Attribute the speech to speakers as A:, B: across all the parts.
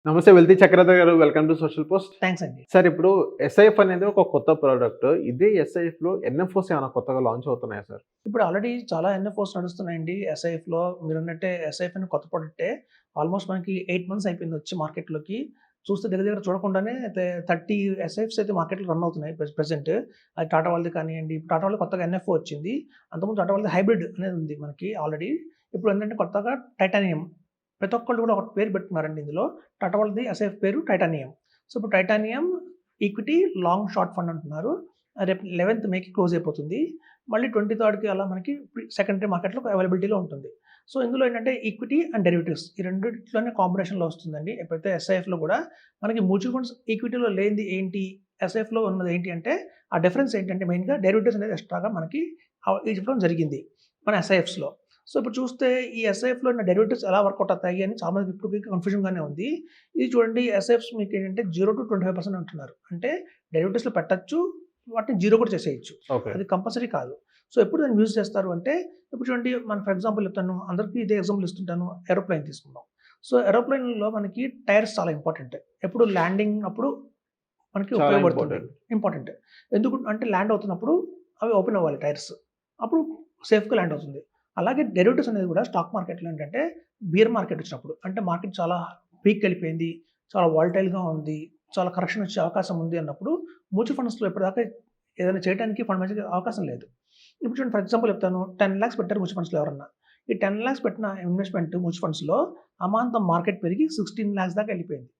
A: నమస్తే వెల్తీ చక్రధర్ గారు. Welcome to social post.
B: Thanks అండి.
A: సార్ ఇప్పుడు ఎస్ఐఎఫ్ అనేది ఒక కొత్త ప్రొడక్ట్. ఇదే ఎస్ఐఎఫ్‌లో ఎన్ఎఫ్ఓస్ ఏమైనా కొత్తగా లాంచ్ అవుతున్నాయా సార్?
B: ఇప్పుడు ఆల్రెడీ చాలా ఎన్ఎఫ్ఓస్ నడుస్తున్నాయండి. ఎస్ఐఎఫ్‌లో మీరన్నట్టే ఎస్ఐఎఫ్ అని కొత్త ప్రొడక్టే. ఆల్మోస్ట్ మనకి 8 మంత్స్ అయిపోయింది వచ్చి మార్కెట్‌లోకి. చూస్తే దగ్గర దగ్గర చూడకుండానే 30 ఎస్ఐఎఫ్స్ అయితే మార్కెట్‌లో రన్ అవుతున్నాయి ప్రెజెంట్. అది టాటా వాళ్ళది కానియండి, ఇప్పుడు టాటా వాళ్ళది కొత్తగా ఎన్ఎఫ్ఓ వచ్చింది. అంతకుముందు టాటా వాళ్ళది హైబ్రిడ్ అనేది ఉంది మనకి ఆల్రెడీ. ఇప్పుడు ఏంటంటే కొత్తగా టైటానియం. ప్రతి ఒక్కళ్ళు కూడా ఒక పేరు పెట్టుకున్నారండి ఇందులో. టాటా వాళ్ళది ఎస్ఐఎఫ్ పేరు టైటానియం. సో, ఇప్పుడు titanium equity long short fund అంటున్నారు. రేపు 11థ్ మేకి క్లోజ్ అయిపోతుంది. మళ్ళీ 23కి అలా మనకి సెకండరీ మార్కెట్‌లో అవైలబిలిటీలో ఉంటుంది. సో, ఇందులో ఏంటంటే ఈక్విటీ అండ్ డెరివేటివ్స్ ఈ రెండిట్లోనే కాంబినేషన్‌లో వస్తుందండి. ఎప్పుడైతే ఎస్ఐఎఫ్‌లో కూడా మనకి మ్యూచువల్ ఫండ్స్ ఈక్విటీలో లేనిది ఏంటి? ఎస్ఐఎఫ్‌లో ఉన్నది ఏంటి అంటే ఆ డిఫరెన్స్ ఏంటంటే మెయిన్‌గా డెరివేటివ్స్ అనేది ఎక్స్‌ట్రాగా మనకి ఇవ్వడం జరిగింది మన ఎస్ఐఎఫ్స్‌లో. సో, ఇప్పుడు చూస్తే ఈ ఎస్ఐఎఫ్‌లో ఉన్న డెరివేటివ్స్ ఎలా వర్కౌట్ అవుతాయి అని చాలా మందికి ఇప్పటికి కన్‌ఫ్యూజన్‌గానే ఉంది. ఇది చూడండి ఎస్ఐఎఫ్స్ మీకేంటంటే 0-25% అంటున్నారు. అంటే డెరివేటివ్స్‌లో పెట్టొచ్చు. వాటిని జీరో కూడా చేసేయొచ్చు.
A: ఓకే.
B: అది కంపల్సరీ కాదు. సో, ఎప్పుడు దాన్ని యూజ్ చేస్తారు అంటే, ఇప్పుడు చూడండి మనం ఫర్ ఎగ్జాంపుల్ చెప్తాను. అందరికీ ఇదే ఎగ్జాంపుల్ ఇస్తుంటాను. ఏరోప్లేన్ తీసుకుందాం. సో, ఏరోప్లేన్‌లో మనకి టైర్స్ చాలా ఇంపార్టెంట్. ఎప్పుడు ల్యాండింగ్ అప్పుడు మనకి
A: చాలా
B: ఉపయోగపడుతుంది.
A: ఇంపార్టెంట్.
B: ఇంపార్టెంట్. ఎందుకు అంటే ల్యాండ్ అవుతున్నప్పుడు అవి ఓపెన్ అవ్వాలి టైర్స్. అప్పుడు సేఫ్‌గా ల్యాండ్ అవుతుంది. అలాగే డెరివేటివ్స్ అనేది కూడా స్టాక్ మార్కెట్‌లో ఏంటంటే బియర్ మార్కెట్ వచ్చినప్పుడు అంటే మార్కెట్ చాలా పీక్‌కెళ్ళిపోయింది. చాలా వాలటైల్‌గా ఉంది. చాలా కరెక్షన్ వచ్చే అవకాశం ఉంది అన్నప్పుడు మ్యూచువల్ ఫండ్స్‌లో ఇప్పటిదాకా ఏదైనా చేయడానికి ఫండ్ మేనేజర్‌కి అవకాశం లేదు. ఇప్పుడు చూడండి ఫర్ ఎగ్జాంపుల్ చెప్తాను. 10,00,000 పెట్టారు మ్యూచువల్ ఫండ్స్‌లో ఎవరన్నా. ఈ 10,00,000 పెట్టిన ఇన్వెస్ట్‌మెంట్ మ్యూచువల్ ఫండ్స్‌లో అమాంతం మార్కెట్ పెరిగి 16,00,000 దాకా వెళ్ళిపోయింది.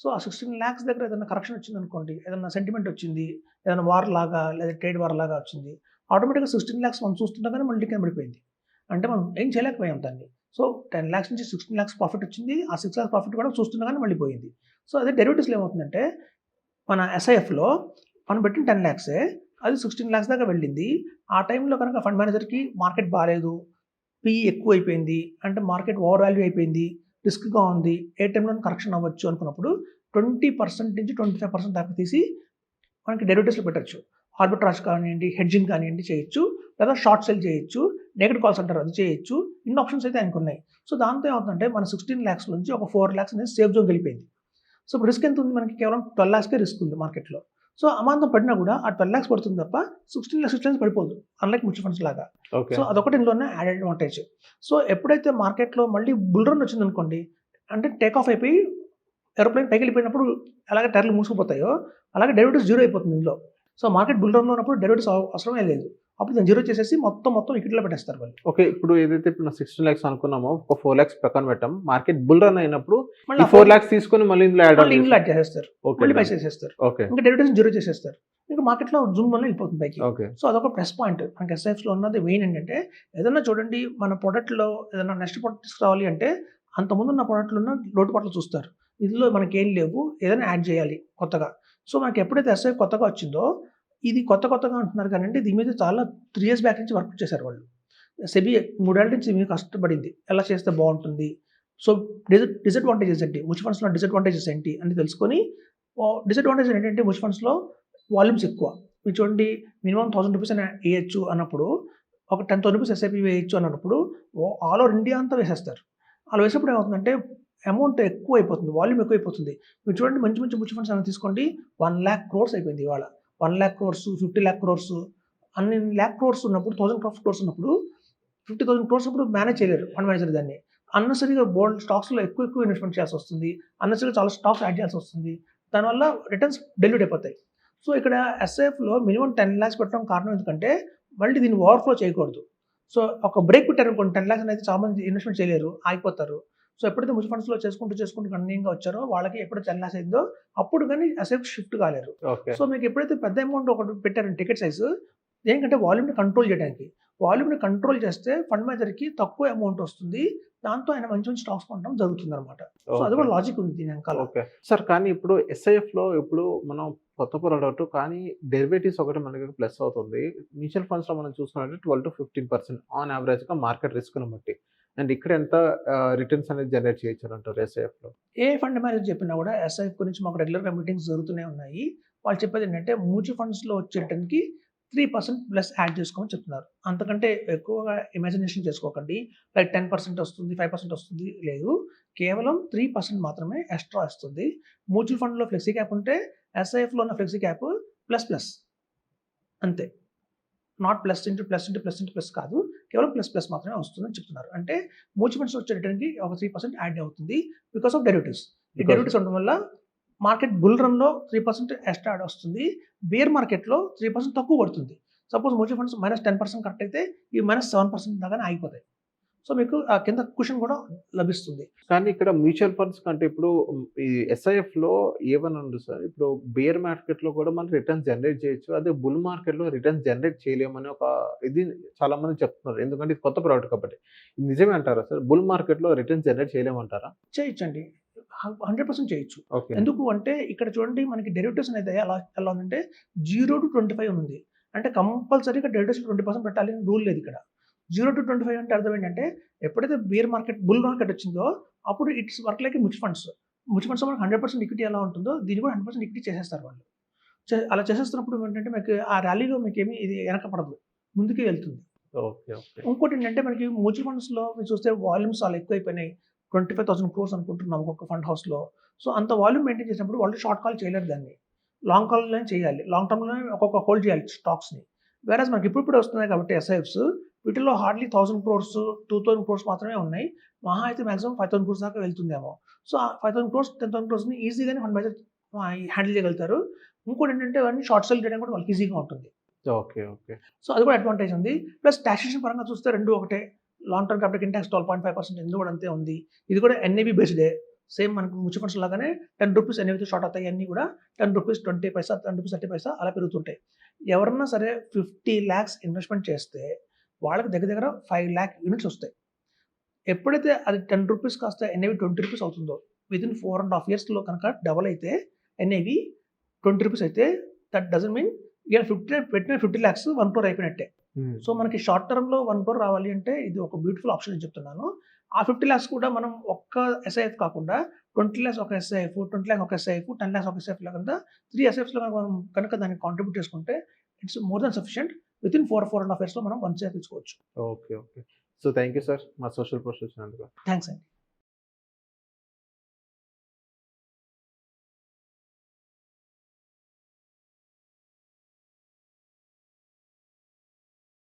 B: సో, ఆ 16,00,000 దగ్గర ఏదైనా కరెక్షన్ వచ్చిందనుకోండి, ఏదన్నా సెంటిమెంట్ వచ్చింది, ఏదైనా వార్ లాగా లేదా ట్రేడ్ వార్ లాగా వచ్చింది. ఆటోమేటిక్‌గా 16,00,000 మనం చూస్తుండగానే మళ్ళీ కింద పడిపోయింది. అంటే మనం ఏం చేయలేకపోయాం దాన్ని. సో, 10,00,000 నుంచి 16,00,000 ప్రాఫిట్ వచ్చింది. ఆ 6,00,000 ప్రాఫిట్ కూడా చూస్తుండగానే మళ్ళీ పోయింది. సో, అదే డెరివేటివ్స్‌లో ఏమవుతుందంటే మన ఎస్ఐఎఫ్‌లో మనం పెట్టిన 10,00,000 అది 16,00,000 దాకా వెళ్ళింది. ఆ టైంలో కనుక ఫండ్ మేనేజర్‌కి మార్కెట్ బాలేదు. పీఈ ఎక్కువైపోయింది. అంటే మార్కెట్ ఓవర్ వాల్యూ అయిపోయింది. రిస్క్‌గా ఉంది. ఏ టైంలోనే కరెక్షన్ అవ్వచ్చు అనుకున్నప్పుడు 20% నుంచి 25% దాకా తీసి మనకి డెరివేటివ్స్‌లో పెట్టొచ్చు. ఆర్బిట్రాజ్ కానియండి, హెడ్జింగ్ కానియండి చేయొచ్చు. లేదా షార్ట్ సెల్ చేయొచ్చు. నేకెడ్ కాల్స్ అంటారు అది చేయొచ్చు. ఇన్ని ఆప్షన్స్ అయితే ఆయనకున్నాయి. సో, దాంతో ఏమవుతుందంటే మన 16,00,000 నుంచి ఒక 4,00,000 అనేది సేఫ్ జోన్‌కెళ్ళిపోయింది. సో, ఇప్పుడు రిస్క్ ఎంత ఉంది మనకి కేవలం 12,00,000కే రిస్క్ ఉంది మార్కెట్‌లో. సో, అమాంతం పడినా కూడా ఆ 12,00,000 పడుతుంది తప్ప 16,00,000 పడిపోదు. అన్‌లైక్ మ్యూచువల్ ఫండ్స్ లాగా.
A: ఓకే.
B: సో, అదొకటి ఇందులోనే యాడెడ్ అడ్వాంటేజ్. సో, ఎప్పుడైతే మార్కెట్‌లో మళ్ళీ బుల్ రన్ వచ్చిందనుకోండి, అంటే టేక్ ఆఫ్ అయిపోయి ఏరోప్లేన్ పైకెళ్ళిపోయినప్పుడు ఎలాగ టైర్‌లు మూసుకుపోతాయో, అలాగే డెరివేటివ్స్ జీరో అయిపోతుంది ఇందులో. సో, మార్కెట్ బుల్ రన్‌లో ఉన్నప్పుడు డెరివేటివ్స్ అవసరమే లేదు. అప్పుడు దాన్ని జీరో చేసేసి మొత్తం ఈక్విటీలో పెట్టేస్తారు వాళ్ళు.
A: ఓకే. ఇప్పుడు ఏదైతే ఇప్పుడు 16,00,000 అనుకున్నామో ఒక 4,00,000 పక్కన పెట్టాం. మార్కెట్ బుల్ రన్ అయినప్పుడు
B: మళ్ళీ
A: ఈ 4,00,000 తీసుకొని మళ్ళీ ఇందులో యాడ్ ఆన్
B: మళ్ళీ ఇందులో
A: చేసి
B: యాడ్ చేసేస్తారు.
A: ఓకే.
B: మళ్ళీ
A: డన్.
B: పైసేసేస్తారు.
A: ఓకే.
B: ఇంకా డెరివేటివ్స్‌ని జీరో చేసేస్తారు. ఇంకా మార్కెట్‌లో జూమ్ అని వెళ్ళిపోతుంది పైకి.
A: ఓకే.
B: సో, అదొక ప్లస్ పాయింట్. మనకి ఎస్ఐఎఫ్స్‌లో ఉన్నది మెయిన్ ఏంటంటే, ఏదన్నా చూడండి మన ప్రొడక్ట్‌లో ఏదైనా నెక్స్ట్ ప్రొడక్ట్ తీసుకురావాలి అంటే, అంతకుముందున్న ప్రొడక్ట్‌లో ఉన్న లోటుపాట్లు చూస్తారు. ఇందులో మనకేం లేవు. ఏదైనా యాడ్ చేయాలి కొత్తగా. సో, మనకి ఎప్పుడైతే ఎస్ఐఎఫ్ కొత్తగా వచ్చిందో, ఇది కొత్తగా అంటున్నారు కానండి, దీని మీద చాలా 3 ఇయర్స్ బ్యాక్ నుంచి వర్క్ చేశారు వాళ్ళు. సెబీ 3 ఏళ్ల నుంచి దీని మీద కష్టపడింది. ఎలా చేస్తే బావుంటుంది. సో, డిసడ్వాంటేజెస్ ఏంటి? మ్యూచువల్ ఫండ్స్‌లో డిసడ్వాంటేజెస్ ఏంటి అని తెలుసుకొని డిసడ్వాంటేజ్ ఏంటంటే మ్యూచువల్ ఫండ్స్‌లో వాల్యూమ్స్ ఎక్కువ. మీరు చూడండి మినిమమ్ రూ. 1,000 అయినా ఎయచ్చు అన్నప్పుడు, ఒక రూ. 10,000 ఎస్ఐపి వేయొచ్చు అన్నప్పుడు ఆల్ ఓవర్ ఇండియా అంతా వేసేస్తారు. అలా వేసినప్పుడు ఏమవుతుందంటే అమౌంట్ ఎక్కువైపోతుంది. వాల్యూమ్ ఎక్కువైపోతుంది. మీరు చూడండి మంచి మ్యూచువల్ ఫండ్స్ ఏమైనా తీసుకోండి 1,00,000 క్రోర్స్ అయిపోయింది ఇవాళ. 1,00,000 క్రోర్స్, 50,00,000 క్రోర్స్ అన్ని ల్యాక్ క్రోర్స్ ఉన్నప్పుడు 1,000 క్రోర్స్ ఉన్నప్పుడు 50,000 క్రోర్స్ అప్పుడు మేనేజ్ చేయలేరు ఫండ్ మేనేజర్ దాన్ని. అన్నెసెసరీగా బోలెడు స్టాక్స్‌లో ఎక్కువ ఇన్వెస్ట్‌మెంట్ చేయాల్సొస్తుంది. అన్నెసరీగా చాలా స్టాక్స్ యాడ్ చేయాల్సొస్తుంది. దానివల్ల రిటర్న్స్ డైల్యూట్ అయిపోతాయి. సో, ఇక్కడ ఎస్ఐఎఫ్‌లో మినిమమ్ 10,00,000 పెట్టడం కారణం ఎందుకంటే, మళ్ళీ దీన్ని ఓవర్‌ఫ్లో చేయకూడదు. సో, ఒక బ్రేక్ పెట్టారనుకోండి 10,00,000 అనేది చాలా మంది ఇన్వెస్ట్‌మెంట్ చేయలేరు. ఆగిపోతారు. సో, ఎప్పుడైతే మ్యూచువల్ ఫండ్స్‌లో చేసుకుంటూ కంటిన్యూగా వచ్చారో వాళ్ళకి ఎప్పుడు 10,00,000 అయిందో అప్పుడు గాని ఎస్ఐఎఫ్ షిఫ్ట్ కాలేరు.
A: ఓకే.
B: సో, మీకు ఎప్పుడైతే పెద్ద అమౌంట్ ఒకటి పెట్టారంటే టికెట్ సైజు దేనికంటే వాల్యూమ్‌ని కంట్రోల్ చేయడానికి. వాల్యూమ్‌ని కంట్రోల్ చేస్తే ఫండ్ మేనేజర్‌కి తక్కువ అమౌంట్ వస్తుంది. దాంతో ఆయన మంచి స్టాక్స్ కొనడం జరుగుతుందనమాట. సో, అది
A: ఓకే.
B: కూడా లాజిక్ ఉంది దీని వెనకాల.
A: ఓకే. సార్ కానీ ఇప్పుడు ఎస్ఐఎఫ్‌లో ఇప్పుడు మనం కొత్త ప్రొడక్ట్ కానీ డెరివేటివ్స్ ఒకటి మనకి ప్లస్ అవుతుంది. మ్యూచువల్ ఫండ్స్‌లో మనం చూసుకున్నట్లయితే 12-15% ఆన్ యావరేజ్‌గా మార్కెట్ రిస్క్‌ని బట్టి. అండ్ ఇక్కడ ఎంత రిటర్న్స్ అనేది జనరేట్ చేయొచ్చంటారు ఎస్ఐఎఫ్‌లో?
B: ఏ ఫండ్ మేనేజర్ చెప్పినా కూడా ఎస్ఐఎఫ్ గురించి మాకు రెగ్యులర్‌గా మీటింగ్స్ జరుగుతూనే ఉన్నాయి. వాళ్ళు చెప్పేదేంటంటే మ్యూచువల్ ఫండ్స్‌లో వచ్చే రిటర్న్‌కి 3% ప్లస్ యాడ్ చేసుకోమని చెప్తున్నారు. అంతకంటే ఎక్కువగా ఇమాజినేషన్ చేసుకోకండి. లైక్ 10% వస్తుంది, 5% వస్తుంది లేదు. కేవలం 3% మాత్రమే ఎక్స్‌ట్రా వస్తుంది. మ్యూచువల్ ఫండ్‌లో ఫ్లెక్సీ క్యాప్ ఉంటే ఎస్ఐఎఫ్‌లో ఉన్న ఫ్లెక్సీ క్యాప్ ప్లస్ అంతే. Not plus into plus into plus into plus కాదు. కేవలం ప్లస్ మాత్రమే వస్తుందని చెప్తున్నారు. అంటే మ్యూచువల్ ఫండ్స్ వచ్చే రిటర్న్‌కి ఒక 3% యాడ్ అవుతుంది. Because of derivatives. ఈ డెరివేటివ్స్ ఉండడం వల్ల మార్కెట్ బుల్ రన్‌లో 3% ఎక్స్‌ట్రా యాడ్ వస్తుంది. బేర్ మార్కెట్‌లో 3% తక్కువ పడుతుంది. సపోజ్ మ్యూచువల్ ఫండ్స్ -10% కరెక్ట్ అయితే ఈ -7% దాకానే ఆగిపోతాయి. సో మీకు ఆ కింద కుషన్ కూడా లభిస్తుంది.
A: కానీ ఇక్కడ మ్యూచువల్ ఫండ్స్ కంటే ఇప్పుడు ఈ ఎస్ఐఎఫ్‌లో ఏమనుంది సార్, ఇప్పుడు బేర్ మార్కెట్‌లో కూడా మనం రిటర్న్స్ జనరేట్ చేయొచ్చు. అదే బుల్ మార్కెట్‌లో రిటర్న్స్ జనరేట్ చేయలేమని ఒక ఇది చాలామంది చెప్తున్నారు. ఎందుకంటే ఇది కొత్త ప్రోడక్ట్ కాబట్టి. ఇది నిజమే అంటారా సార్? బుల్ మార్కెట్‌లో రిటర్న్స్ జనరేట్ చేయలేమంటారా?
B: చేయొచ్చండి. 100% చేయొచ్చు.
A: ఓకే.
B: ఎందుకు అంటే ఇక్కడ చూడండి మనకి డెరివేటివ్స్ అనేది ఎలా ఉందంటే 0-25 ఉంది. అంటే కంపల్సరీగా డెరివేటివ్స్ 20% పెట్టాలి అని రూల్ లేదు ఇక్కడ. 0-25 అంటే అర్థం ఏంటంటే ఎప్పుడైతే బుల్ మార్కెట్ వచ్చిందో అప్పుడు it's work like mutual funds. Mutual ఫండ్స్‌లో మనకు 100% ఈక్విటీ ఎలా ఉంటుందో దీన్ని కూడా 100% ఈక్విటీ చేసేస్తారు వాళ్ళు. అలా చేసేస్తున్నప్పుడు ఏంటంటే మీకు ఆ ర్యాలీలో మీకేమి ఇది వెనకపడదు. ముందుకే వెళ్తుంది.
A: ఓకే. ఓకే.
B: ఇంకోటేంటంటే మనకి మ్యూచువల్ ఫండ్స్‌లో మీరు చూస్తే వాల్యూమ్స్ చాలా ఎక్కువైపోయినాయి. 25,000 క్రోర్స్ అనుకుంటున్నాం ఒక్కొక్క ఫండ్ హౌస్‌లో. సో, అంత వాల్యూమ్ మెయింటైన్ చేసినప్పుడు వాళ్ళు షార్ట్ కాల్ చేయలేరు దాన్ని. లాంగ్ కాల్‌లోనే చేయాలి. లాంగ్ టర్మ్‌లోనే ఒక్కొక్క హోల్డ్ చేయాలి స్టాక్స్‌ని. వేరేస్ మనకి ఇప్పుడిప్పుడే వస్తున్నాయి కాబట్టి ఎస్ఐఎఫ్స్ వీటిల్లో హార్డ్‌లీ 1000 క్రోర్స్, 2000 క్రోర్స్ మాత్రమే ఉన్నాయి. మహా అయితే మాక్సిమం 5000 క్రోర్స్ దాకా వెళ్తుందేమో. సో, ఆ 5000 క్రోర్స్, 10,000 క్రోర్స్‌ని ఈజీగానే ఫండ్ మేనేజర్ హ్యాండిల్ చేయగలుగుతారు. ఇంకోటేంటంటే అవన్నీ షార్ట్ సెల్ చేయడం కూడా వాళ్ళకి ఈజీగా ఉంటుంది.
A: ఓకే. ఓకే.
B: సో, అది కూడా అడ్వాంటేజ్ ఉంది. ప్లస్ టాక్సేషన్ పరంగా చూస్తే 2 ఒకటే. Long term capital gain talks 12.5% ఇందులో కూడా అంతే ఉంది. ఇది కూడా ఎన్ఏవి బేస్డే. సేమ్ మనకు మ్యూచువల్ ఫండ్స్ లాగానే రూ. 10 ఎన్ఏవితో స్టార్ట్ అవుతాయి అన్నీ కూడా. రూ. 10, 20 పైసా, రూ. 30 అలా పెరుగుతుంటాయి. ఎవరన్నా సరే 50 లాక్స్ ఇన్వెస్ట్‌మెంట్ చేస్తే వాళ్ళకి దగ్గర 5,00,000 యూనిట్స్ వస్తాయి. ఎప్పుడైతే అది రూ. 10 కాస్త ఎన్ఏవి రూ. 20 అవుతుందో వితిన్ 4.5 ఇయర్స్‌లో కనుక డబుల్ అయితే ఎన్ఏవి రూ. 20 అయితే దట్ డజంట్ మీన్ ఇయాల పెట్టిన 50 లాక్స్ 1 crore అయిపోయినట్టే. సో, మనకి షార్ట్ టర్మ్‌లో 1 crore రావాలి అంటే ఇది ఒక బ్యూటిఫుల్ ఆప్షన్ అని చెప్తున్నాను. ఆ 50 లాక్స్ కూడా మనం ఒక్క ఎస్ఐఎఫ్ కాకుండా 20 లాక్స్ ఒక ఎస్ఐఎఫ్, 20 లాక్స్ ఒక ఎస్ఐఎఫ్, 10 లాక్స్ ఒక ఎస్ఐఎఫ్ లాగా 3 ఎస్ఐఎఫ్స్‌లో మనం కనుక దాన్ని కాంట్రిబ్యూట్ చేసుకుంటే it's more than sufficient. Within 4.5 ఇయర్స్‌లో మనం 1 CR తీసుకోవచ్చు.
A: Okay. Okay. So, thank you sir. మా సోషల్ పోస్ట్ వచ్చినందుకు.
B: థాంక్స్ అండి.